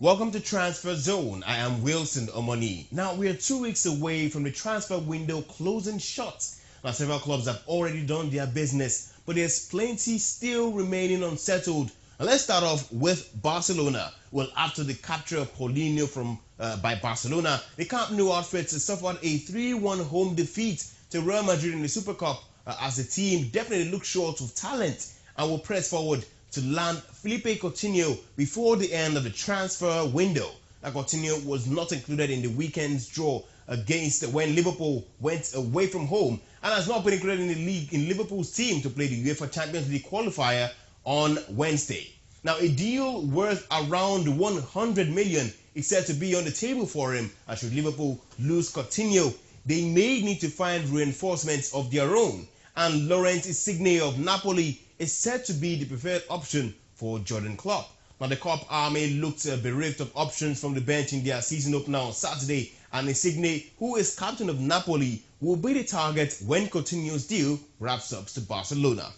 Welcome to Transfer Zone. I am Wilson Omoni. Now, we are 2 weeks away from the transfer window closing shut. Now, several clubs have already done their business, but there's plenty still remaining unsettled. Now, let's start off with Barcelona. Well, after the capture of Paulinho by Barcelona, the Camp Nou outfits suffered a 3-1 home defeat to Real Madrid in the Super Cup as the team definitely looked short of talent and will press forward to land Philippe Coutinho before the end of the transfer window. Now, Coutinho was not included in the weekend's draw against when Liverpool went away from home and has not been included in Liverpool's team to play the UEFA Champions League qualifier on Wednesday. Now, a deal worth around 100 million is said to be on the table for him, and should Liverpool lose Coutinho, they may need to find reinforcements of their own. And Laurent Insigne of Napoli is said to be the preferred option for Jurgen Klopp. Now, the Klopp army looked bereft of options from the bench in their season opener on Saturday, and Insigne, who is captain of Napoli, will be the target when Coutinho's deal wraps up to Barcelona.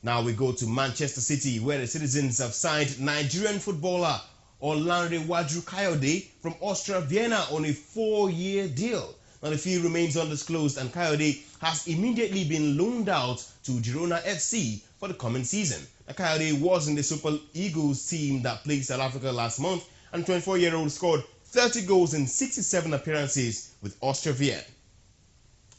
Now we go to Manchester City, where the citizens have signed Nigerian footballer Olanrewaju Kayode from Austria Vienna on a 4-year deal. Now, the fee remains undisclosed, and Kayode has immediately been loaned out to Girona FC for the coming season. Now, Kayode was in the Super Eagles team that played South Africa last month, and 24-year-old scored 30 goals in 67 appearances with Austria Vienna.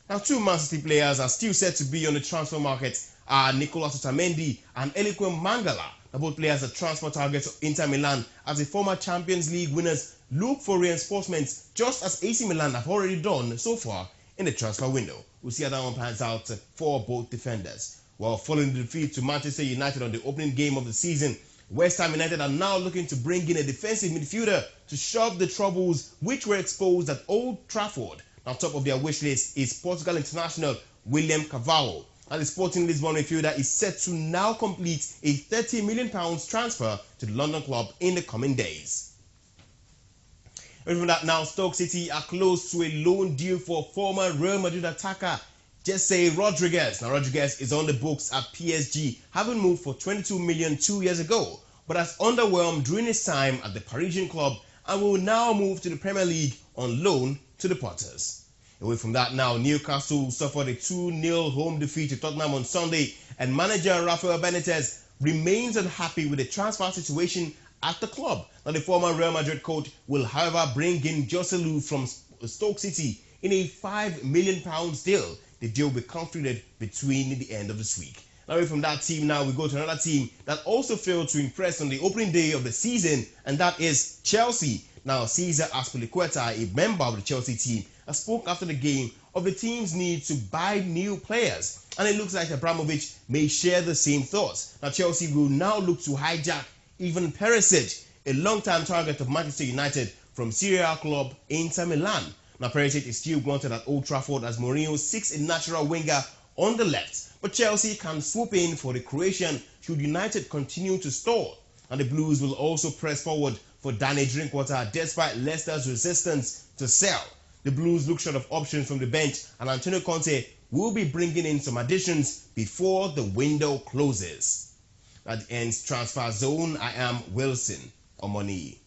Now, two Man City players are still set to be on the transfer market are Nicolas Otamendi and Eliquim Mangala. Now, both players are transfer targets of Inter Milan as the former Champions League winners look for reinforcements, just as AC Milan have already done so far in the transfer window. We'll see how that one pans out for both defenders. Well, following the defeat to Manchester United on the opening game of the season, West Ham United are now looking to bring in a defensive midfielder to shove the troubles which were exposed at Old Trafford. Now, top of their wish list is Portugal international William Carvalho. And the Sporting Lisbon midfielder is set to now complete a £30 million transfer to the London club in the coming days. Away from that now, Stoke City are close to a loan deal for former Real Madrid attacker Jesse Rodriguez. Now, Rodriguez is on the books at PSG, having moved for 22 million 2 years ago, but has underwhelmed during his time at the Parisian club and will now move to the Premier League on loan to the Potters. Away from that now, Newcastle suffered a 2-0 home defeat to Tottenham on Sunday, and manager Rafael Benitez remains unhappy with the transfer situation at the club. Now, the former Real Madrid coach will, however, bring in Joselu from Stoke City in a £5 million deal. The deal will be concluded between the end of this week. Now, away from that team now, we go to another team that also failed to impress on the opening day of the season, and that is Chelsea. Now, Cesar Azpilicueta, a member of the Chelsea team, spoke after the game of the team's need to buy new players, and it looks like Abramovich may share the same thoughts. Now, Chelsea will now look to hijack Ivan Perisic, a long-time target of Manchester United from Serie A club Inter Milan. Now, Perisic is still wanted at Old Trafford as Mourinho seeks a natural winger on the left, but Chelsea can swoop in for the Croatian should United continue to stall. And the Blues will also press forward for Danny Drinkwater despite Leicester's resistance to sell. The Blues look short of options from the bench, and Antonio Conte will be bringing in some additions before the window closes. That ends Transfer Zone. I am Wilson Omoni.